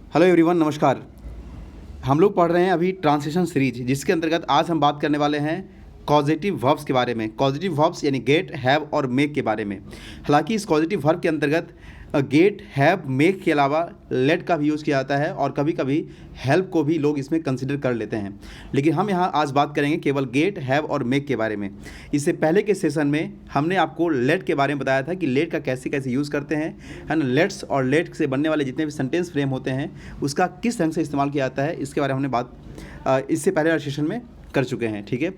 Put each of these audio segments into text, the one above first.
Hello everyone, नमस्कार। हम लोग पढ़ रहे हैं अभी ट्रांसलेशन सीरीज, जिसके अंतर्गत आज हम बात करने वाले हैं कॉजेटिव वर्ब्स के बारे में। कॉजेटिव वर्ब्स यानी गेट, हैव और मेक के बारे में। हालांकि इस कॉजेटिव वर्ब के अंतर्गत गेट, हैव, मेक के अलावा लेट का भी यूज़ किया जाता है और कभी कभी हेल्प को भी लोग इसमें कंसिडर कर लेते हैं। लेकिन हम यहाँ आज बात करेंगे केवल गेट, हैव और मेक के बारे में। इससे पहले के सेशन में हमने आपको लेट के बारे में बताया था कि लेट का कैसे कैसे यूज़ करते हैं, है ना। लेट्स और लेट से बनने वाले जितने भी सेंटेंस फ्रेम होते हैं उसका किस ढंग से इस्तेमाल किया जाता है, इसके बारे में हमने बात इससे पहले वाले सेशन में कर चुके हैं। ठीक है,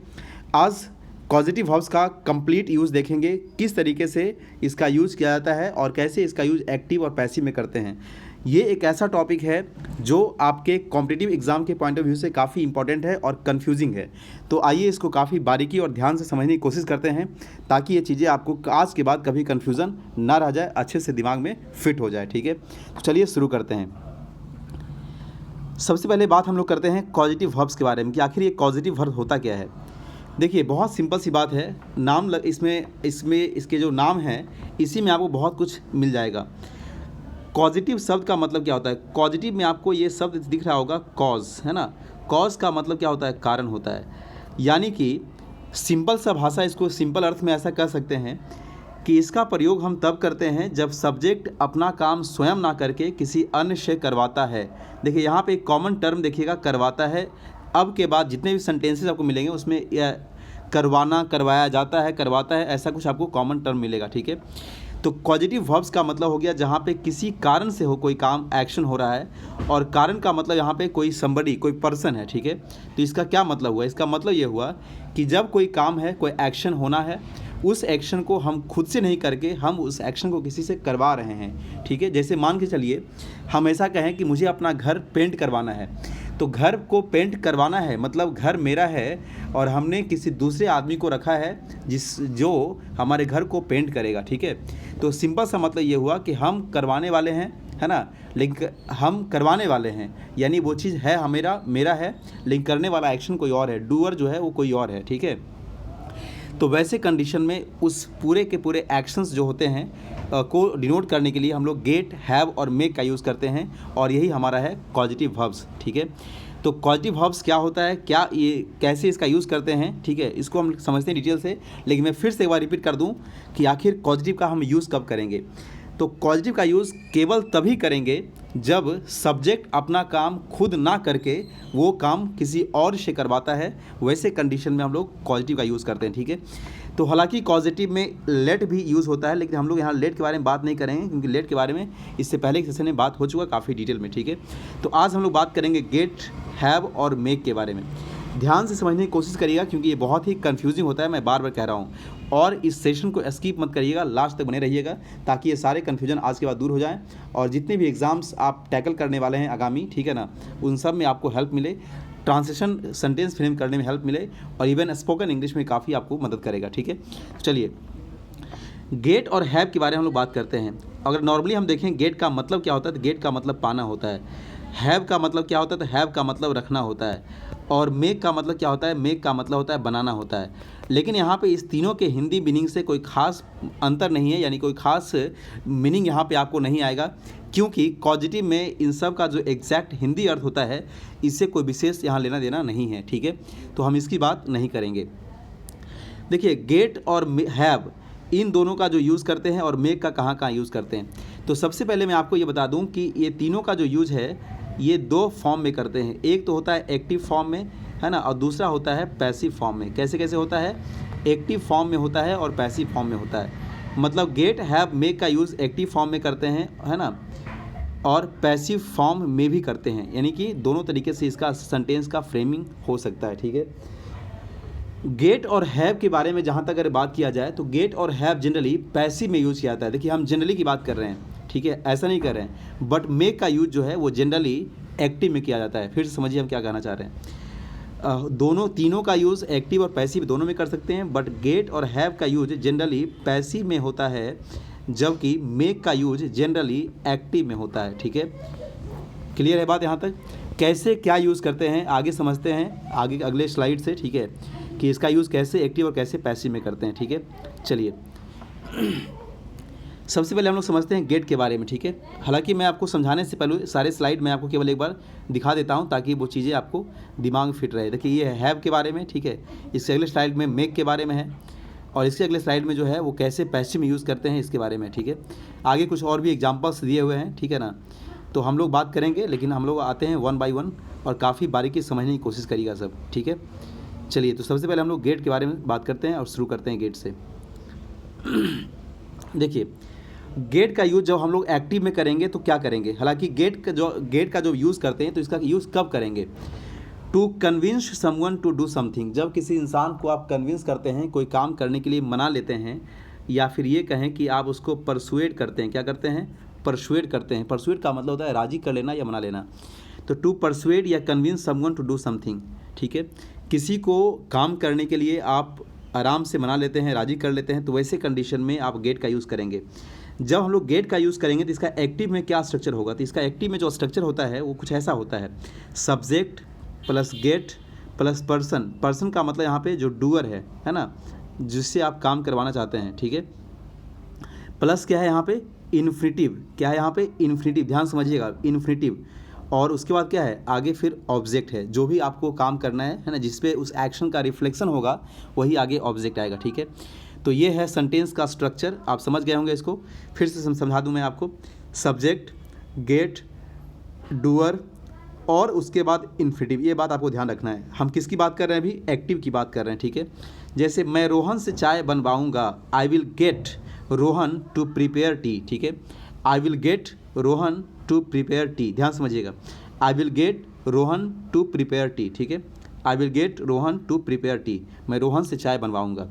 आज पॉजिटिव वर्ब्स का कंप्लीट यूज़ देखेंगे, किस तरीके से इसका यूज़ किया जाता है और कैसे इसका यूज़ एक्टिव और पैसिव में करते हैं। ये एक ऐसा टॉपिक है जो आपके कॉम्पिटिटिव एग्ज़ाम के पॉइंट ऑफ व्यू से काफ़ी इंपॉर्टेंट है और कन्फ्यूजिंग है। तो आइए इसको काफ़ी बारीकी और ध्यान से समझने की कोशिश करते हैं, ताकि ये चीज़ें आपको आज के बाद कभी कन्फ्यूज़न ना रह जाए, अच्छे से दिमाग में फिट हो जाए। ठीक है, तो चलिए शुरू करते हैं। सबसे पहले बात हम लोग करते हैं पॉजिटिव वर्ब्स के बारे में कि आखिर ये पॉजिटिव वर्ब होता क्या है। देखिए, बहुत सिंपल सी बात है। नाम इसमें इसके जो नाम हैं इसी में आपको बहुत कुछ मिल जाएगा। पॉजिटिव शब्द का मतलब क्या होता है? पॉजिटिव में आपको ये शब्द दिख रहा होगा, कॉज, है ना। कॉज का मतलब क्या होता है? कारण होता है। यानी कि सिंपल सा भाषा, इसको सिंपल अर्थ में ऐसा कह सकते हैं कि इसका प्रयोग हम तब करते हैं जब सब्जेक्ट अपना काम स्वयं ना करके किसी अन्य से करवाता है। देखिए, यहाँ पे एक कॉमन टर्म देखिएगा, करवाता है। अब के बाद जितने भी सेंटेंसेस आपको मिलेंगे उसमें करवाना, करवाया जाता है, करवाता है, ऐसा कुछ आपको कॉमन टर्म मिलेगा। ठीक है, तो पॉजिटिव वर्ब्स का मतलब हो गया जहाँ पे किसी कारण से हो कोई काम, एक्शन हो रहा है, और कारण का मतलब यहाँ पे कोई समबडी, कोई पर्सन है। ठीक है, तो इसका क्या मतलब हुआ? इसका मतलब ये हुआ कि जब कोई काम है, कोई एक्शन होना है, उस एक्शन को हम खुद से नहीं करके हम उस एक्शन को किसी से करवा रहे हैं। ठीक है, जैसे मान के चलिए हम ऐसा कहें कि मुझे अपना घर पेंट करवाना है, तो घर को पेंट करवाना है मतलब घर मेरा है और हमने किसी दूसरे आदमी को रखा है जो हमारे घर को पेंट करेगा। ठीक है, तो सिंपल सा मतलब ये हुआ कि हम करवाने वाले हैं, है ना, लेकिन हम करवाने वाले हैं यानी वो चीज़ है मेरा है, लेकिन करने वाला एक्शन कोई और है, डूअर जो है वो कोई और है। ठीक है, तो वैसे कंडीशन में उस पूरे के पूरे एक्शंस जो होते हैं को डिनोट करने के लिए हम लोग गेट, हैव और मेक का यूज़ करते हैं, और यही हमारा है पॉजिटिव वर्ब्स। ठीक है, तो पॉजिटिव वर्ब्स क्या होता है, क्या ये कैसे इसका यूज़ करते हैं, ठीक है, इसको हम समझते हैं डिटेल से। लेकिन मैं फिर से एक बार रिपीट कर दूं कि आखिर पॉजिटिव का हम यूज़ कब करेंगे। तो पॉजिटिव का यूज़ केवल तभी करेंगे जब सब्जेक्ट अपना काम खुद ना करके वो काम किसी और से करवाता है, वैसे कंडीशन में हम लोग पॉजिटिव का यूज़ करते हैं। ठीक है, तो हालांकि पॉजिटिव में लेट भी यूज़ होता है, लेकिन हम लोग यहाँ लेट के बारे में बात नहीं करेंगे क्योंकि लेट के बारे में इससे पहले के सेशन में बात हो चुका काफ़ी डिटेल में। ठीक है, तो आज हम लोग बात करेंगे गेट, हैव और मेक के बारे में। ध्यान से समझने की कोशिश करिएगा क्योंकि ये बहुत ही कंफ्यूजिंग होता है, मैं बार बार कह रहा हूँ। और इस सेशन को स्किप मत करिएगा, लास्ट तक बने रहिएगा ताकि ये सारे कन्फ्यूजन आज के बाद दूर हो जाएं और जितने भी एग्ज़ाम्स आप टैकल करने वाले हैं आगामी, ठीक है ना, उन सब में आपको हेल्प मिले, ट्रांसलेशन सेंटेंस फ्रेम करने में हेल्प मिले, और इवन स्पोकन इंग्लिश में काफ़ी आपको मदद करेगा। ठीक है, तो चलिए गेट और हैव के बारे में हम लोग बात करते हैं। अगर नॉर्मली हम देखें गेट का मतलब क्या होता है, तो गेट का मतलब पाना होता है। हैव का मतलब क्या होता है, तो हैव का मतलब रखना होता है। और मेक का मतलब क्या होता है, मेक का मतलब होता है बनाना होता है। लेकिन यहाँ पे इस तीनों के हिंदी मीनिंग से कोई खास अंतर नहीं है, यानी कोई खास मीनिंग यहाँ पे आपको नहीं आएगा, क्योंकि पॉजिटिव में इन सब का जो एग्जैक्ट हिंदी अर्थ होता है इससे कोई विशेष यहाँ लेना देना नहीं है। ठीक है, तो हम इसकी बात नहीं करेंगे। देखिए, गेट और हैव इन दोनों का जो यूज़ करते हैं और मेक का कहाँ कहाँ यूज़ करते हैं, तो सबसे पहले मैं आपको ये बता दूं कि ये तीनों का जो यूज़ है ये दो फॉर्म में करते हैं। एक तो होता है एक्टिव फॉर्म में, है ना, और दूसरा होता है पैसिव फॉर्म में। कैसे कैसे होता है? एक्टिव फॉर्म में होता है और पैसिव फॉर्म में होता है। मतलब गेट, हैव, मेक का यूज़ एक्टिव फॉर्म में करते हैं, है ना, और पैसिव फॉर्म में भी करते हैं, यानी कि दोनों तरीके से इसका सेंटेंस का फ्रेमिंग हो सकता है। ठीक है, गेट और हैव के बारे में जहाँ तक अगर बात किया जाए तो गेट और हैव जनरली पैसिव में यूज़ किया जाता है। देखिए, हम जनरली की बात कर रहे हैं, ठीक है, ऐसा नहीं कर रहे हैं। बट मेक का यूज़ जो है वो जनरली एक्टिव में किया जाता है। फिर से समझिए हम क्या कहना चाह रहे हैं। तीनों का यूज़ एक्टिव और पैसिव दोनों में कर सकते हैं, बट गेट और हैव का यूज जनरली पैसिव में होता है, जबकि मेक का यूज जनरली एक्टिव में होता है। ठीक है, क्लियर है बात यहाँ तक? कैसे क्या यूज़ करते हैं आगे समझते हैं, आगे अगले स्लाइड से। ठीक है, कि इसका यूज़ कैसे एक्टिव और कैसे पैसिव में करते हैं। ठीक है, चलिए सबसे पहले हम लोग समझते हैं गेट के बारे में, ठीक है। हालांकि मैं आपको समझाने से पहले सारे स्लाइड मैं आपको केवल एक बार दिखा देता हूं ताकि वो चीज़ें आपको दिमाग में फिट रहे। देखिए ये है हैव के बारे में, ठीक है। इससे अगले स्लाइड में मेक के बारे में है, और इसके अगले स्लाइड में जो है वो कैसे पैसिव में यूज़ करते हैं इसके बारे में, ठीक है। आगे कुछ और भी एग्जाम्पल्स दिए हुए हैं, ठीक है ना। तो हम लोग बात करेंगे, लेकिन हम लोग आते हैं 1 बाय 1 और काफ़ी बारीकी समझने की कोशिश करिएगा सब, ठीक है। चलिए, तो सबसे पहले हम लोग गेट के बारे में बात करते हैं और शुरू करते हैं गेट से। देखिए, गेट का यूज़ जब हम लोग एक्टिव में करेंगे तो क्या करेंगे। हालांकि गेट का जो यूज़ करते हैं तो इसका यूज़ कब करेंगे। To convince someone to do something, जब किसी इंसान को आप कन्विंस करते हैं, कोई काम करने के लिए मना लेते हैं, या फिर ये कहें कि आप उसको परसुएड करते हैं। क्या करते हैं, परसुएड करते हैं। परसुएड का मतलब होता है राज़ी कर लेना या मना लेना। तो टू परसुएड या convince someone to do something, ठीक है। किसी को काम करने के लिए आप आराम से मना लेते हैं, राज़ी कर लेते हैं, तो वैसे कंडीशन में आप गेट का यूज़ करेंगे। जब हम लोग गेट का यूज़ करेंगे तो इसका एक्टिव में क्या स्ट्रक्चर होगा। तो इसका एक्टिव में जो स्ट्रक्चर होता है वो कुछ ऐसा होता है, subject plus gate plus person. Person का मतलब यहाँ पे जो डूअर है ना, जिससे आप काम करवाना चाहते हैं, ठीक है। प्लस क्या है यहाँ पे, इन्फिनिटिव। क्या है यहाँ पे, इन्फिनिटिव। ध्यान समझिएगा, इन्फिनिटिव। और उसके बाद क्या है, आगे फिर ऑब्जेक्ट है, जो भी आपको काम करना है ना, जिसपे उस एक्शन का रिफ्लेक्शन होगा वही आगे ऑब्जेक्ट आएगा, ठीक है। तो ये है सेंटेंस का स्ट्रक्चर, आप समझ गए होंगे। इसको फिर से समझा दूं मैं आपको। सब्जेक्ट, गेट, डूअर और उसके बाद इन्फिनिटिव। ये बात आपको ध्यान रखना है। हम किसकी बात कर रहे हैं अभी, एक्टिव की बात कर रहे हैं, ठीक है। जैसे मैं रोहन से चाय बनवाऊंगा, I will get Rohan to prepare tea, ठीक है। I will get Rohan to prepare tea, ध्यान समझिएगा। I will get Rohan to prepare tea, ठीक है। I will get Rohan to prepare tea, मैं रोहन से चाय बनवाऊंगा।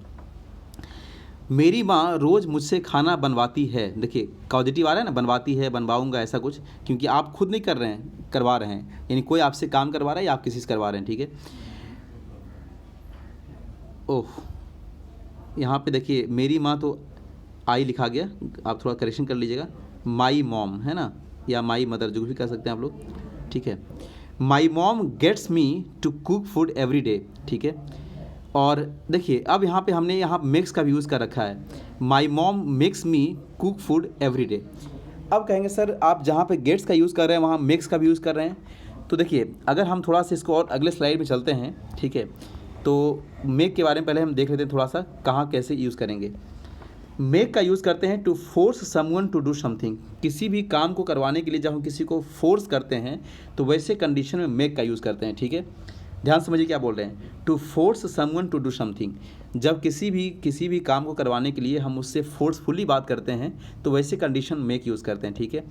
मेरी माँ रोज़ मुझसे खाना बनवाती है। देखिए पॉजिटिव आ रहा है ना, बनवाती है, बनवाऊंगा, ऐसा कुछ, क्योंकि आप खुद नहीं कर रहे हैं, करवा रहे हैं, यानी कोई आपसे काम करवा रहा है या आप किसी से करवा रहे हैं, ठीक है। ओह, यहाँ पे देखिए मेरी माँ तो आई लिखा गया, आप थोड़ा करेक्शन कर लीजिएगा। माई मॉम है ना, या माई मदर, जो भी कर सकते हैं आप लोग, ठीक है। My mom gets me to cook food every day, ठीक है। और देखिए अब यहाँ पे हमने यहाँ मेक्स का भी यूज़ कर रखा है, my mom makes me cook food every day. अब कहेंगे सर आप जहाँ पे गेट्स का यूज़ कर रहे हैं वहाँ मेक्स का भी यूज़ कर रहे हैं। तो देखिए अगर हम थोड़ा सा इसको और अगले स्लाइड में चलते हैं, ठीक है, तो मेक के बारे में पहले हम देख लेते हैं थोड़ा सा, कहाँ कैसे यूज़ करेंगे। मेक का यूज़ करते हैं to force someone to do something. किसी भी काम को करवाने के लिए जब हम किसी को फोर्स करते हैं तो वैसे कंडीशन में मेक का यूज़ करते हैं, ठीक है। ध्यान समझिए क्या बोल रहे हैं, to force someone to do something. जब किसी भी काम को करवाने के लिए हम उससे फोर्सफुली बात करते हैं तो वैसे कंडीशन मेक यूज़ करते हैं, ठीक है।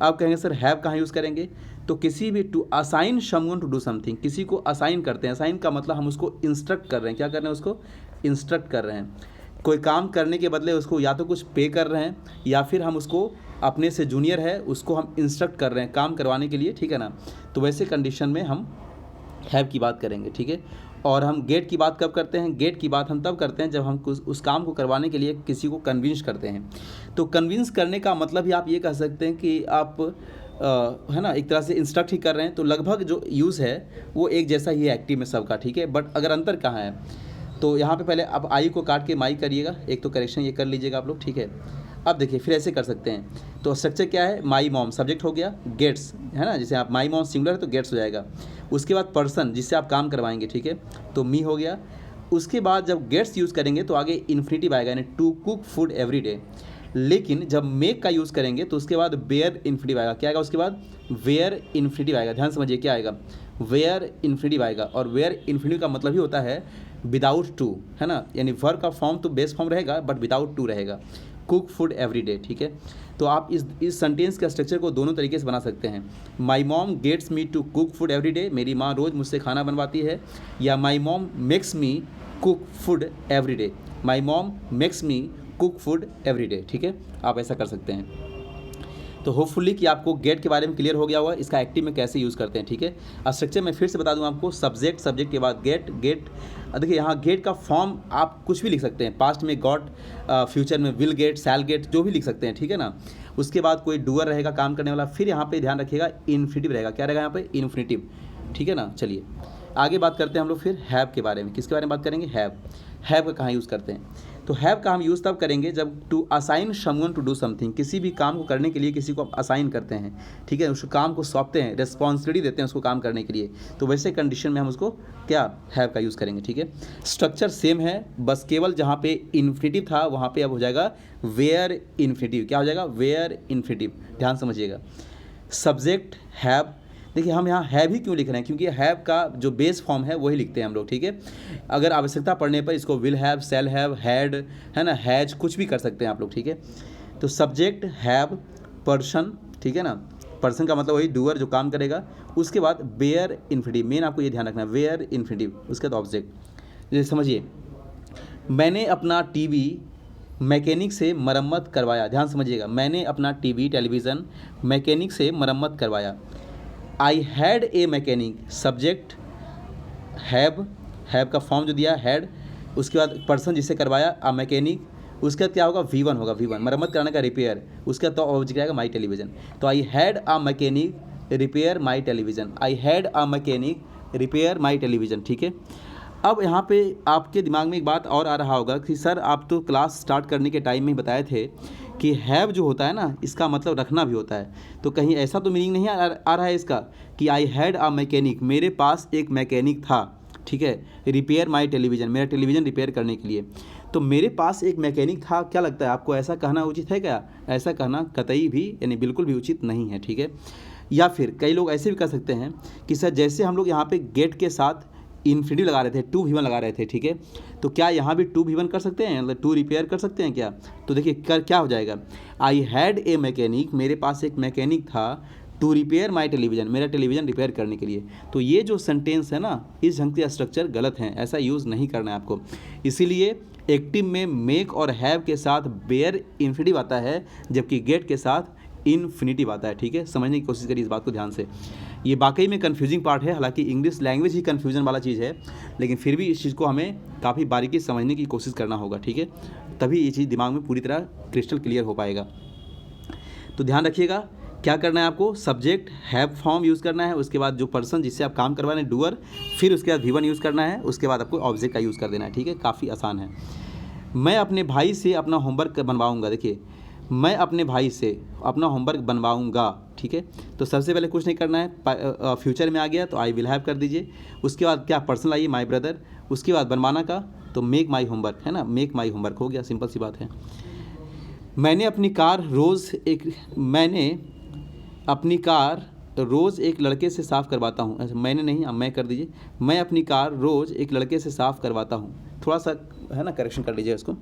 अब कहेंगे सर हैव कहाँ यूज़ करेंगे, तो किसी भी, to assign someone to do something, किसी को असाइन करते हैं। असाइन का मतलब हम उसको इंस्ट्रक्ट कर रहे हैं, क्या कर रहे हैं, उसको इंस्ट्रक्ट कर रहे हैं। कोई काम करने के बदले उसको या तो कुछ पे कर रहे हैं या फिर हम उसको, अपने से जूनियर है उसको हम इंस्ट्रक्ट कर रहे हैं काम करवाने के लिए, ठीक है ना। तो वैसे कंडीशन में हम हैव की बात करेंगे, ठीक है। और हम गेट की बात कब करते हैं, गेट की बात हम तब करते हैं जब हम उस काम को करवाने के लिए किसी को कन्विंस करते हैं। तो कन्विंस करने का मतलब ही आप ये कह सकते हैं कि आप है ना, एक तरह से इंस्ट्रक्ट ही कर रहे हैं। तो लगभग जो यूज़ है वो एक जैसा ही है एक्टिव में सबका, ठीक है। बट अगर अंतर कहाँ है, तो यहाँ पे पहले अब आई को काट के माई करिएगा, एक तो करेक्शन ये कर लीजिएगा आप लोग, ठीक है। अब देखिए फिर ऐसे कर सकते हैं। तो स्ट्रक्चर क्या है, माई मॉम सब्जेक्ट हो गया, गेट्स है ना, जैसे आप माई मॉम सिंगुलर है तो गेट्स हो जाएगा। उसके बाद पर्सन जिससे आप काम करवाएंगे, ठीक है, तो मी हो गया। उसके बाद जब गेट्स यूज़ करेंगे तो आगे इन्फिनिटिव आएगा, यानी to cook food every day. लेकिन जब मेक का यूज़ करेंगे तो उसके बाद वेयर इन्फिनिटिव आएगा। क्या आएगा उसके बाद, वेयर इन्फिनिटिव आएगा। ध्यान समझिए क्या आएगा, वेयर इन्फिनिटिव आएगा। और वेयर इन्फिनिटिव का मतलब ही होता है विदाउट टू, है ना, यानी वर्ब का फॉर्म तो बेस फॉर्म रहेगा बट विदाउट टू रहेगा, कुक फूड एवरी डे, ठीक है। तो आप इस सेंटेंस के स्ट्रक्चर को दोनों तरीके से बना सकते हैं। My mom gets me to cook food every day, मेरी माँ रोज़ मुझसे खाना बनवाती है, या my mom makes me cook food every day, my mom makes me cook food every day, ठीक है। आप ऐसा कर सकते हैं। तो होपफुली कि आपको गेट के बारे में क्लियर हो गया होगा, इसका एक्टिव में कैसे यूज़ करते हैं, ठीक है। स्ट्रक्चर में फिर से बता दूं आपको, सब्जेक्ट, सब्जेक्ट के बाद गेट, गेट। देखिए यहाँ गेट का फॉर्म आप कुछ भी लिख सकते हैं, पास्ट में गॉट, फ्यूचर में विल गेट, शैल गेट, जो भी लिख सकते हैं, ठीक है ना। उसके बाद कोई डूअर रहेगा काम करने वाला, फिर यहाँ पे ध्यान रखिएगा इन्फिनिटिव रहेगा। क्या रहेगा यहाँ पे, इन्फिनिटिव, ठीक है ना। चलिए आगे बात करते हैं हम लोग फिर हैव के बारे में। किसके बारे में बात करेंगे, हैव। हैव का कहाँ यूज़ करते हैं? तो हैव का हम यूज़ तब करेंगे जब to assign someone to do something, किसी भी काम को करने के लिए किसी को आप असाइन करते हैं, ठीक है, उस काम को सौंपते हैं, रिस्पॉन्सिबिलिटी देते हैं उसको काम करने के लिए, तो वैसे कंडीशन में हम उसको क्या हैव का यूज़ करेंगे, ठीक है। स्ट्रक्चर सेम है, बस केवल जहाँ पे इन्फिनिटिव था वहाँ पे अब हो जाएगा वेयर इन्फिनिटिव। क्या हो जाएगा? Bare infinitive. ध्यान समझिएगा। सब्जेक्ट हैव, देखिए हम यहाँ हैव ही क्यों लिख रहे हैं, क्योंकि हैव का जो बेस फॉर्म है वही लिखते हैं हम लोग, ठीक है। अगर आवश्यकता पड़ने पर इसको will have, shall have, had, है ना, हैज, कुछ भी कर सकते हैं आप लोग, ठीक है। तो सब्जेक्ट हैव, पर्सन, ठीक है ना, पर्सन का मतलब वही डूअर जो काम करेगा, उसके बाद वेयर इन्फिनिटिव, मेन आपको ये ध्यान रखना है, वेयर इन्फिनिटिव, उसके बाद ऑब्जेक्ट। जैसे समझिए, मैंने अपना टीवी मैकेनिक से मरम्मत करवाया। ध्यान समझिएगा, मैंने अपना टीवी टेलीविज़न मैकेनिक से मरम्मत करवाया। I had a mechanic, subject have, have का फॉर्म जो दिया हैड, उसके बाद पर्सन जिससे करवाया अ मैकेनिक, उसके बाद क्या होगा? V1 होगा, V1 मरम्मत कराने का, रिपेयर, उसके बाद तो ऑब्जेक्ट आएगा माई टेलीविज़न। तो I had a mechanic repair my television, I had a mechanic repair my television, ठीक है। अब यहाँ पे आपके दिमाग में एक बात और आ रहा होगा कि सर आप तो क्लास स्टार्ट करने के टाइम में ही बताए थे कि हैव जो होता है ना, इसका मतलब रखना भी होता है, तो कहीं ऐसा तो मीनिंग नहीं आ रहा है इसका कि आई हैड अ मैकेनिक, मेरे पास एक मैकेनिक था, ठीक है, रिपेयर माई टेलीविज़न, मेरा टेलीविज़न रिपेयर करने के लिए। तो मेरे पास एक मैकेनिक था, क्या लगता है आपको ऐसा कहना उचित है क्या? ऐसा कहना कतई भी यानी बिल्कुल भी उचित नहीं है, ठीक है। या फिर कई लोग ऐसे भी कर सकते हैं कि सर जैसे हम लोग यहाँ पे गेट के साथ इन्फिनिटिव लगा रहे थे, 2V1 लगा रहे थे, ठीक है, तो क्या यहाँ भी 2V1 कर सकते हैं, मतलब 2 रिपेयर कर सकते हैं क्या? तो देखिए क्या हो जाएगा, आई हैड ए मैकेनिक, मेरे पास एक मैकेनिक था, टू रिपेयर माई टेलीविज़न, मेरा टेलीविज़न रिपेयर करने के लिए। तो ये जो सेंटेंस है ना, इस ढंग के स्ट्रक्चर गलत हैं, ऐसा यूज़ नहीं करना है आपको। इसीलिए एक्टिव में मेक और हैव के साथ बेयर इन्फिनिटिव आता है, जबकि गेट के साथ इन्फिनिटिव आता है, ठीक है। समझने की कोशिश करिए इस बात को ध्यान से। ये वाकई में कन्फ्यूजिंग पार्ट है, हालांकि इंग्लिश लैंग्वेज ही कन्फ्यूजन वाला चीज़ है, लेकिन फिर भी इस चीज़ को हमें काफ़ी बारीकी से समझने की कोशिश करना होगा, ठीक है, तभी ये चीज़ दिमाग में पूरी तरह क्रिस्टल क्लियर हो पाएगा। तो ध्यान रखिएगा, क्या करना है आपको? सब्जेक्ट हैव फॉर्म यूज़ करना है, उसके बाद जो पर्सन जिससे आप काम करवा रहे हैं डूअर, फिर उसके बाद V1 यूज़ करना है, उसके बाद आपको ऑब्जेक्ट का यूज़ कर देना है, ठीक है, काफ़ी आसान है। मैं अपने भाई से अपना होमवर्क बनवाऊँगा, देखिए मैं अपने भाई से अपना होमवर्क बनवाऊँगा, ठीक है। तो सबसे पहले कुछ नहीं करना है, फ्यूचर में आ गया तो आई विल हैव कर दीजिए, उसके बाद क्या पर्सन लाइए माई ब्रदर, उसके बाद बनवाना का तो मेक माई होमवर्क, है ना, मेक माई होमवर्क हो गया, सिंपल सी बात है। मैंने अपनी कार रोज़ एक लड़के से साफ़ करवाता हूँ। अच्छा मैंने नहीं, अब मैं कर दीजिए, मैं अपनी कार रोज़ एक लड़के से साफ़ करवाता हूँ, थोड़ा सा है ना करेक्शन कर लीजिए उसको।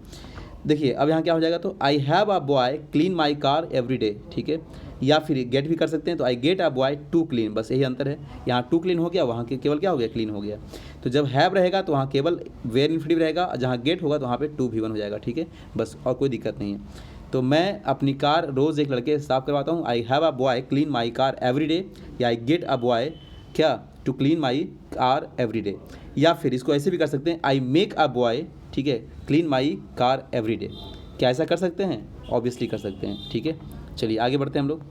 देखिए अब यहाँ क्या हो जाएगा, तो आई have a boy clean my car every day, ठीक है, या फिर गेट भी कर सकते हैं, तो I get a boy to clean, बस यही अंतर है, यहाँ टू क्लीन हो गया, वहाँ के केवल क्या हो गया, क्लीन हो गया। तो जब हैव रहेगा तो वहाँ केवल वेयर इन्फिनिटिव रहेगा, जहाँ गेट होगा तो वहाँ पे 2V1 हो जाएगा, ठीक है, बस और कोई दिक्कत नहीं है। तो मैं अपनी कार रोज़ एक लड़के से साफ़ करवाता हूँ, I have a boy clean my car every day, या आई गेट अ बॉय क्या to clean my car every day. या फिर इसको ऐसे भी कर सकते हैं, आई मेक अ बॉय, ठीक है, clean my car every day. क्या ऐसा कर सकते हैं? ऑब्वियसली कर सकते हैं, ठीक है। चलिए आगे बढ़ते हैं हम लोग।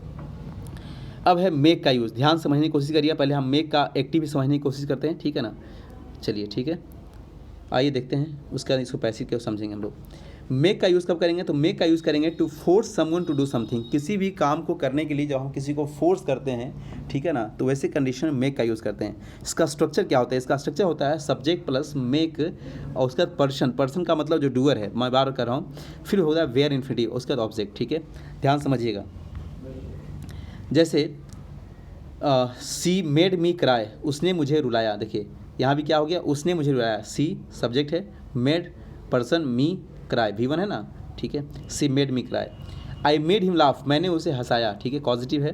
अब है मेक का यूज़, ध्यान समझने की कोशिश करिए, पहले हम मेक का एक्टिव भी समझने की कोशिश करते हैं, ठीक है ना। चलिए ठीक है, आइए देखते हैं उसका इसको पैसिव क्यों समझेंगे हम लोग। मेक का यूज़ कब करेंगे, तो मेक का यूज़ करेंगे to force someone to do something, किसी भी काम को करने के लिए जब हम किसी को फोर्स करते हैं, ठीक है ना, तो वैसे कंडीशन में मेक का यूज़ करते हैं। इसका स्ट्रक्चर क्या होता है? इसका स्ट्रक्चर होता है सब्जेक्ट प्लस मेक और उसके बाद पर्सन, पर्सन का मतलब जो डूअर है, मैं बार कर रहा हूँ, फिर होता है वेयर इन्फिनिटिव, उसके बाद ऑब्जेक्ट, ठीक है। ध्यान समझिएगा, जैसे सी मेड मी क्राई, उसने मुझे रुलाया, देखिए यहाँ भी क्या हो गया, उसने मुझे रुलाया, सी सब्जेक्ट है, made person, me cry V1 है ना, ठीक है, सी made me cry. I made him laugh, मैंने उसे हंसाया, ठीक है, पॉजिटिव है।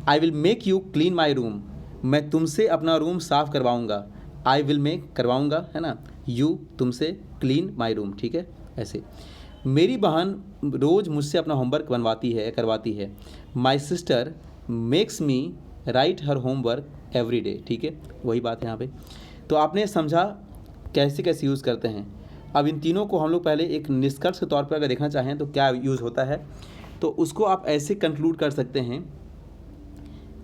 I will make you clean my room, मैं तुमसे अपना रूम साफ़ करवाऊँगा, आई विल मेक करवाऊँगा, है ना, यू तुमसे क्लीन माई रूम, ठीक है, ऐसे। मेरी बहन रोज़ मुझसे अपना होमवर्क करवाती है, my sister makes me right her homework every day, ठीक है, वही बात है यहाँ पे। तो आपने समझा कैसे कैसे यूज़ करते हैं। अब इन तीनों को हम लोग पहले एक निष्कर्ष के तौर पर अगर देखना चाहें तो क्या यूज़ होता है, तो उसको आप ऐसे कंक्लूड कर सकते हैं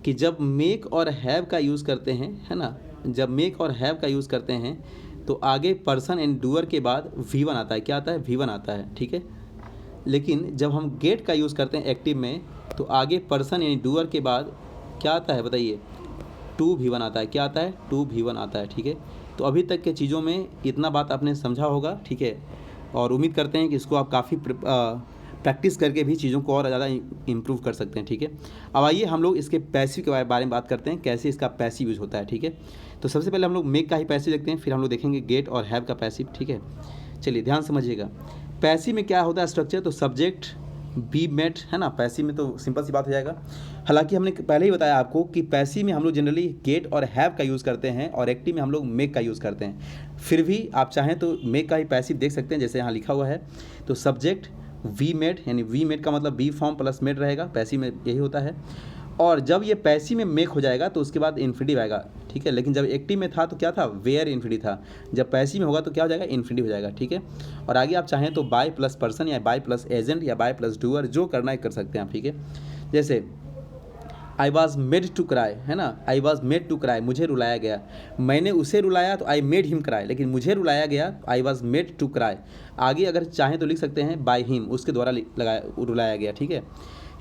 कि जब मेक और हैव का यूज़ करते हैं, है ना, जब मेक और हैव का यूज़ करते हैं तो आगे पर्सन एंड डूअर के बाद V1 आता है। क्या आता है? V1 आता है, ठीक है। लेकिन जब हम गेट का यूज़ करते हैं एक्टिव में, तो आगे पर्सन यानी डूअर के बाद क्या आता है बताइए? 2V1 आता है। क्या आता है? 2V1 आता है, ठीक है। तो अभी तक के चीज़ों में इतना बात आपने समझा होगा, ठीक है। और उम्मीद करते हैं कि इसको आप काफ़ी प्रैक्टिस करके भी चीज़ों को और ज़्यादा इम्प्रूव कर सकते हैं, ठीक है। अब आइए हम लोग इसके पैसिव के बारे में बात करते हैं, कैसे इसका पैसिव यूज़ होता है, ठीक है। तो सबसे पहले हम लोग मेक का ही पैसिव देखते हैं, फिर हम लोग देखेंगे गेट और हैव का पैसिव, ठीक है। चलिए ध्यान समझिएगा। पैसिव में क्या होता है स्ट्रक्चर? तो सब्जेक्ट बी मेट, है ना। पैसिव में तो सिंपल सी बात हो जाएगा। हालांकि हमने पहले ही बताया आपको कि पैसिव में हम लोग जनरली गेट और हैव का यूज़ करते हैं और एक्टिव में हम लोग मेक का यूज़ करते हैं। फिर भी आप चाहें तो मेक का ही पैसिव देख सकते हैं, जैसे यहाँ लिखा हुआ है। तो सब्जेक्ट वी मेड, यानी वी मेड का मतलब बी फॉर्म प्लस मेड रहेगा, पैसिव में यही होता है। और जब ये पैसिव में मेक हो जाएगा तो उसके बाद इन्फिनिटिव आएगा, ठीक है। लेकिन जब एक्टिव में था तो क्या था? वेयर इन्फिनिटिव था। जब पैसिव में होगा तो क्या हो जाएगा? इन्फिनिटिव हो जाएगा, ठीक है। और आगे आप चाहें तो बाय प्लस पर्सन या बाय प्लस एजेंट या बाय प्लस डूअर, जो करना है कर सकते हैं आप, ठीक है। जैसे I was made to cry, है ना। I was made to cry, मुझे रुलाया गया। मैंने उसे रुलाया तो आई मेड हिम क्राई, लेकिन मुझे रुलाया गया I was made to cry. आगे अगर चाहें तो लिख सकते हैं बाय हिम, उसके द्वारा रुलाया गया, ठीक है।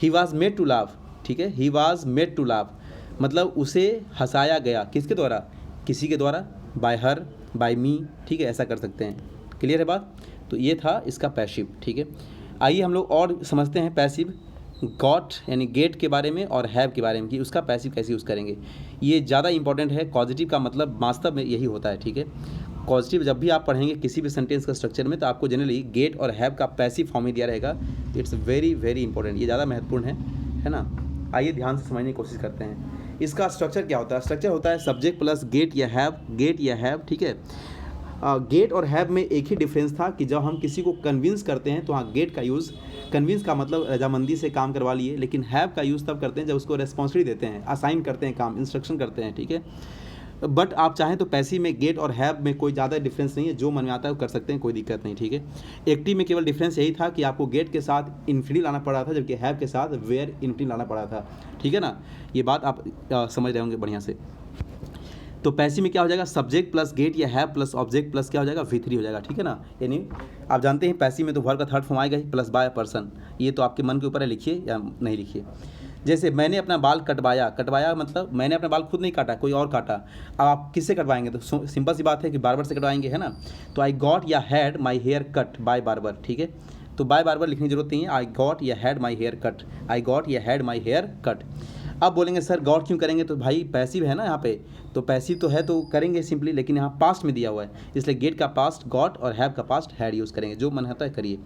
He was made to laugh, ठीक है। He was made to laugh मतलब उसे हंसाया गया, किसके द्वारा? किसी के द्वारा, बाय हर, बाय मी, ठीक है। ऐसा कर सकते हैं। क्लियर है बात? तो ये था इसका पैसिव, ठीक है। आइए हम लोग और समझते हैं पैसिव गॉट यानी गेट के बारे में और हैव के बारे में, कि उसका पैसिव कैसे यूज़ करेंगे। ये ज़्यादा इंपॉर्टेंट है। पॉजिटिव का मतलब वास्तव में यही होता है, ठीक है। पॉजिटिव जब भी आप पढ़ेंगे किसी भी सेंटेंस का स्ट्रक्चर में, तो आपको जनरली गेट और हैव का पैसिव फॉर्म ही दिया रहेगा। इट्स वेरी वेरी इंपॉर्टेंट, ये ज़्यादा महत्वपूर्ण है ना। आइए ध्यान से समझने की कोशिश करते हैं। इसका स्ट्रक्चर क्या होता है? स्ट्रक्चर होता है सब्जेक्ट प्लस गेट या हैव, ठीक है। गेट और हैव में एक ही डिफरेंस था कि जब हम किसी को कन्विंस करते हैं तो वहाँ गेट का यूज़, कन्विंस का मतलब रजामंदी से काम करवा लिए, लेकिन हैव का यूज़ तब करते हैं जब उसको रेस्पॉन्सिबिलिटी देते हैं, असाइन करते हैं काम, इंस्ट्रक्शन करते हैं, ठीक है। बट आप चाहें तो पैसिव में गेट और हैव में कोई ज़्यादा डिफरेंस नहीं है, जो मन में आता है वो कर सकते हैं, कोई दिक्कत नहीं, ठीक है। एक्टिव में केवल डिफरेंस यही था कि आपको गेट के साथ इन्फिनिटी लाना पड़ा था, जबकि हैव के साथ वेयर इन्फिनिटी लाना पड़ा था, ठीक है ना। ये बात आप समझ रहे होंगे बढ़िया से। तो पैसिव में क्या हो जाएगा? सब्जेक्ट प्लस गेट या हैव प्लस ऑब्जेक्ट प्लस क्या हो जाएगा? V3 हो जाएगा, ठीक है ना। यानी आप जानते हैं पैसिव में तो वर्ब का थर्ड फॉर्म आएगा ही, प्लस बाय पर्सन। ये तो आपके मन के ऊपर है, लिखिए या नहीं लिखिए। जैसे मैंने अपना बाल कटवाया, कटवाया मतलब मैंने अपना बाल खुद नहीं काटा, कोई और काटा। अब आप किससे कटवाएंगे? तो सिंपल सी बात है कि बार्बर से कटवाएंगे, है ना। तो आई गॉट या had my hair cut by barber, ठीक है। तो बाय बार्बर लिखने की जरूरत नहीं है, आई गॉट या had my hair cut, I got या हैड माई हेयर कट। अब बोलेंगे सर गॉट क्यों करेंगे? तो भाई पैसिव है ना यहाँ पे, तो पैसिव तो है तो करेंगे सिंपली, लेकिन यहाँ पास्ट में दिया हुआ है, इसलिए गेट का पास्ट गॉट और हैव का पास्ट हैड यूज़ करेंगे, जो मन होता है करिए।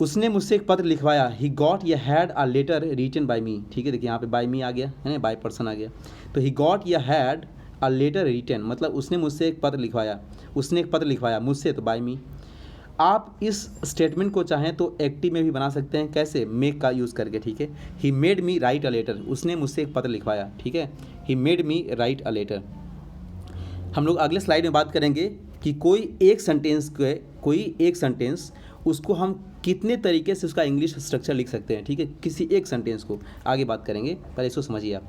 उसने मुझसे एक पत्र लिखवाया, ही गॉट या had a letter written by me, ठीक है। देखिए यहाँ पे बाय मी आ गया है ना, बाय पर्सन आ गया। तो ही गॉट या हैड अ लेटर रिटन मतलब उसने मुझसे एक पत्र लिखवाया, उसने एक पत्र लिखवाया मुझसे, तो बाय मी। आप इस स्टेटमेंट को चाहें तो एक्टिव में भी बना सकते हैं, कैसे? मेक का यूज़ करके, ठीक है। He made me write a letter, उसने मुझसे एक पत्र लिखवाया, ठीक है। He made me write a letter. हम लोग अगले स्लाइड में बात करेंगे कि कोई एक सेंटेंस उसको हम कितने तरीके से उसका इंग्लिश स्ट्रक्चर लिख सकते हैं, ठीक है। किसी एक सेंटेंस को आगे बात करेंगे, पहले इसको समझिए आप।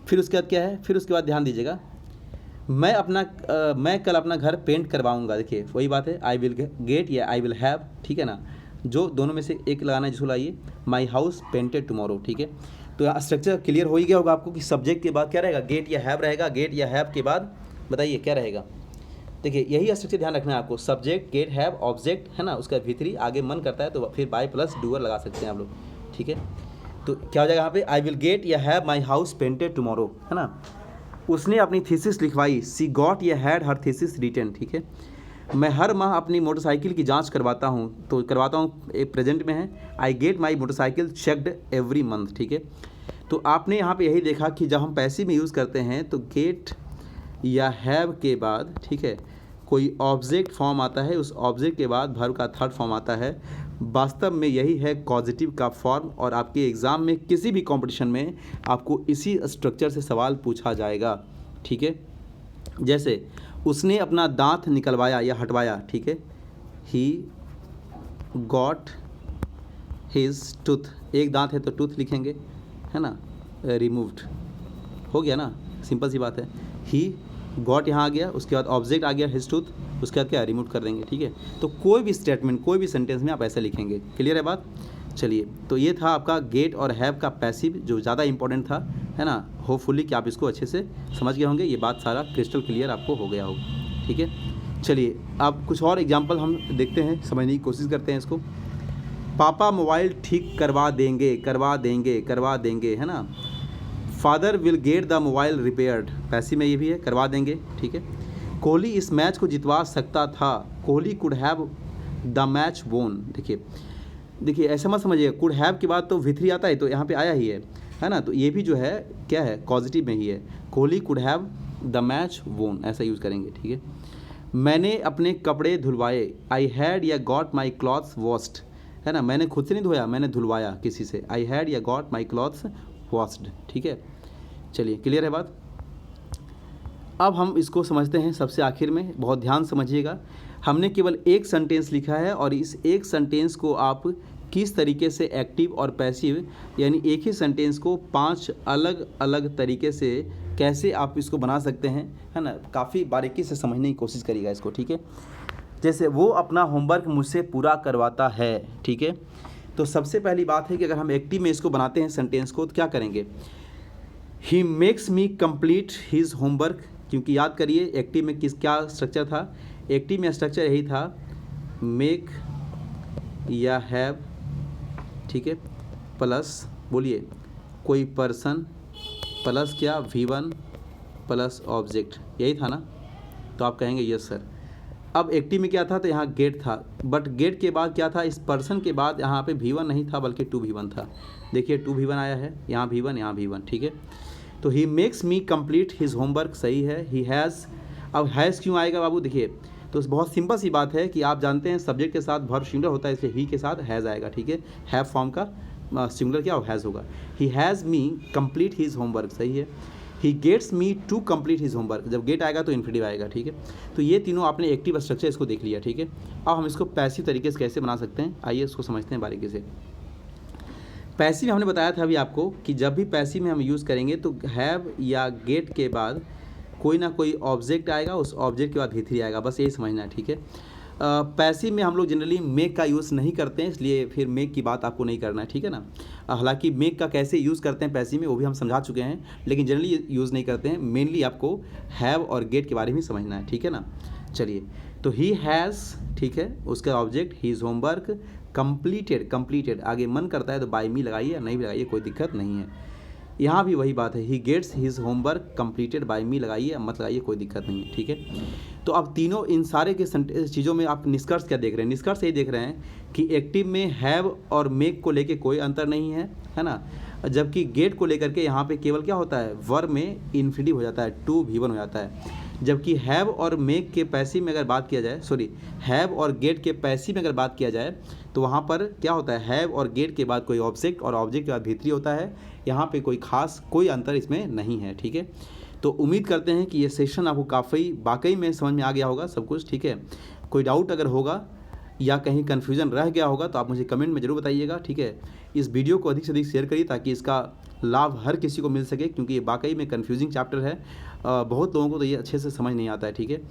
फिर उसके बाद क्या है? फिर उसके बाद ध्यान दीजिएगा, मैं कल अपना घर पेंट करवाऊंगा। देखिए वही बात है, आई विल गेट या आई विल हैव, ठीक है ना। जो दोनों में से एक लगाना है, जिसको लाइए, माई हाउस पेंटेड टुमारो, ठीक है। तो स्ट्रक्चर क्लियर हो ही गया होगा आपको कि सब्जेक्ट के बाद क्या रहेगा? गेट या हैव रहेगा। गेट या हैव के बाद बताइए क्या रहेगा? देखिए यही स्ट्रक्चर ध्यान रखना है आपको, सब्जेक्ट गेट हैव ऑब्जेक्ट, है ना, उसका V3 आगे मन करता है तो फिर बाय प्लस डूअर लगा सकते हैं आप लोग, ठीक है। तो क्या हो जाएगा यहाँ पे? आई विल गेट या have my house painted tomorrow, है ना। उसने अपनी थीसिस लिखवाई, सी गॉट या हैड हर थीसिस रिटन, ठीक है। मैं हर माह अपनी मोटरसाइकिल की जांच करवाता हूँ, तो करवाता हूँ एक प्रेजेंट में है, I get my motorcycle checked every month, ठीक है। तो आपने यहाँ पे यही देखा कि जब हम पैसिव में यूज़ करते हैं तो गेट या हैव के बाद, ठीक है, कोई ऑब्जेक्ट फॉर्म आता है, उस ऑब्जेक्ट के बाद वर्ब का थर्ड फॉर्म आता है। वास्तव में यही है कॉजेटिव का फॉर्म, और आपके एग्ज़ाम में किसी भी कंपटीशन में आपको इसी स्ट्रक्चर से सवाल पूछा जाएगा, ठीक है। जैसे उसने अपना दांत निकलवाया या हटवाया, ठीक है। ही गॉट हिज टूथ, एक दांत है तो टूथ लिखेंगे, है ना, रिमूव्ड, हो गया ना, सिंपल सी बात है। ही गॉट यहाँ आ गया, उसके बाद ऑब्जेक्ट आ गया हिज टूथ, उसके बाद क्या रिमूव कर देंगे, ठीक है। तो कोई भी स्टेटमेंट, कोई भी सेंटेंस में आप ऐसा लिखेंगे। क्लियर है बात? चलिए, तो ये था आपका गेट और हैव का पैसिव, जो ज़्यादा इंपॉर्टेंट था, है ना। होपफुली कि आप इसको अच्छे से समझ गए होंगे, ये बात सारा क्रिस्टल क्लियर आपको हो गया होगा, ठीक है। चलिए, अब कुछ और एग्जांपल हम देखते हैं, समझने की कोशिश करते हैं इसको। पापा मोबाइल ठीक करवा देंगे, करवा देंगे, करवा देंगे, है ना। Father will get the mobile repaired, passive में ये भी है, करवा देंगे, ठीक है। कोहली इस मैच को जितवा सकता था, Kohli could have the match वोन। देखिए ऐसा मत समझिए, कुड हैव के बाद तो V3 आता है, तो यहाँ पे आया ही है ना। तो ये भी जो है क्या है, पॉजिटिव में ही है। Kohli could have the match वोन, ऐसा यूज़ करेंगे, ठीक है। मैंने अपने कपड़े धुलवाए, आई हैड या गॉट माई क्लॉथ्स वॉश्ड, है ना। मैंने खुद से नहीं धोया, मैंने धुलवाया किसी से, आई हैड या गॉट माई क्लॉथ्स वॉश्ड, ठीक है। चलिए, क्लियर है बात। अब हम इसको समझते हैं सबसे आखिर में, बहुत ध्यान समझिएगा। हमने केवल एक सेंटेंस लिखा है और इस एक सेंटेंस को आप किस तरीके से एक्टिव और पैसिव, यानी एक ही सेंटेंस को 5 अलग अलग तरीके से कैसे आप इसको बना सकते हैं, है ना। काफ़ी बारीकी से समझने की कोशिश करिएगा इसको, ठीक है। जैसे वो अपना होमवर्क मुझसे पूरा करवाता है, ठीक है। तो सबसे पहली बात है कि अगर हम एक्टिव में इसको बनाते हैं सेंटेंस को, तो क्या करेंगे, he makes me complete his homework, क्योंकि याद करिए एक्टिव में क्या स्ट्रक्चर था, एक्टिव में स्ट्रक्चर यही था, मेक या हैव, ठीक है, प्लस बोलिए कोई पर्सन, प्लस क्या V1 प्लस ऑब्जेक्ट, यही था ना। तो आप कहेंगे यस सर। अब एक्टिव में क्या था, तो यहाँ गेट था, बट गेट के बाद क्या था, इस पर्सन के बाद यहाँ पे V1 नहीं था बल्कि 2V1 था। देखिए 2V1 आया है, यहाँ V1, यहाँ V1, ठीक है। तो he makes me complete his homework, सही है। ही हैज़, अब हैज़ क्यों आएगा बाबू, देखिए तो बहुत सिंपल सी बात है कि आप जानते हैं सब्जेक्ट के साथ वर्ब सिंगुलर होता है, इसलिए ही के साथ हैज़ आएगा, ठीक है। हैव फॉर्म का सिंगुलर क्या हैज़ होगा। He has me complete his homework, सही है। He gets me to complete his homework, जब गेट आएगा तो इन्फिनिटिव आएगा, ठीक है। तो ये तीनों आपने एक्टिव स्ट्रक्चर इसको देख लिया, ठीक है। अब हम इसको पैसिव तरीके से कैसे बना सकते हैं, आइए इसको समझते हैं बारीकी से। पैसिव हमने बताया था अभी आपको कि जब भी पैसिव में हम यूज़ करेंगे तो हैव या गेट के बाद कोई ना कोई ऑब्जेक्ट आएगा, उस ऑब्जेक्ट के बाद V3 आएगा, बस यही समझना है, ठीक है। पैसिव में हम लोग जनरली मेक का यूज़ नहीं करते हैं, इसलिए फिर मेक की बात आपको नहीं करना है, ठीक है ना। हालांकि मेक का कैसे यूज़ करते हैं पैसिव में वो भी हम समझा चुके हैं, लेकिन जनरली यूज़ नहीं करते हैं। मेनली आपको हैव और गेट के बारे में समझना है, ठीक है ना। चलिए, तो ही हैज़, ठीक है, उसका object his homework completed, completed आगे मन करता है तो बाय मी लगाइए या नहीं भी लगाइए, कोई दिक्कत नहीं है। यहाँ भी वही बात है, he gets his homework completed by me लगाइए या मत लगाइए, कोई दिक्कत नहीं है, ठीक है। तो अब तीनों इन सारे के चीज़ों में आप निष्कर्ष क्या देख रहे हैं, निष्कर्ष यही देख रहे हैं कि एक्टिव में हैव और मेक को लेके कोई अंतर नहीं है ना। जबकि गेट को लेकर के यहाँ पे केवल क्या होता है, वर्ब में इन्फिनिटिव हो जाता है, 2V1 हो जाता है। जबकि हैव और मेक के पैसिव में अगर बात किया जाए, सॉरी, हैव और गेट के पैसिव में अगर बात किया जाए तो वहाँ पर क्या होता है, हैव और गेट के बाद कोई ऑब्जेक्ट और ऑब्जेक्ट के बाद V3 होता है। यहाँ पे कोई खास कोई अंतर इसमें नहीं है, ठीक है। तो उम्मीद करते हैं कि ये सेशन आपको काफ़ी वाकई में समझ में आ गया होगा सब कुछ, ठीक है। कोई डाउट अगर होगा या कहीं कन्फ्यूज़न रह गया होगा तो आप मुझे कमेंट में ज़रूर बताइएगा, ठीक है। इस वीडियो को अधिक से अधिक शेयर करिए ताकि इसका लाभ हर किसी को मिल सके, क्योंकि ये वाकई में कन्फ्यूजिंग चैप्टर है, बहुत लोगों को तो ये अच्छे से समझ नहीं आता है, ठीक है।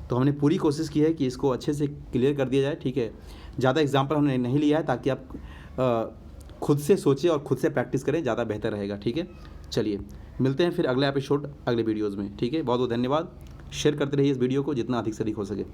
तो हमने पूरी कोशिश की है कि इसको अच्छे से क्लियर कर दिया जाए, ठीक है। ज़्यादा एग्जाम्पल हमने नहीं लिया है ताकि आप खुद से सोचें और खुद से प्रैक्टिस करें, ज़्यादा बेहतर रहेगा, ठीक है। चलिए, मिलते हैं फिर अगले एपिसोड, अगले वीडियोज़ में, ठीक है। बहुत बहुत धन्यवाद। शेयर करते रहिए इस वीडियो को जितना अधिक से अधिक हो सके।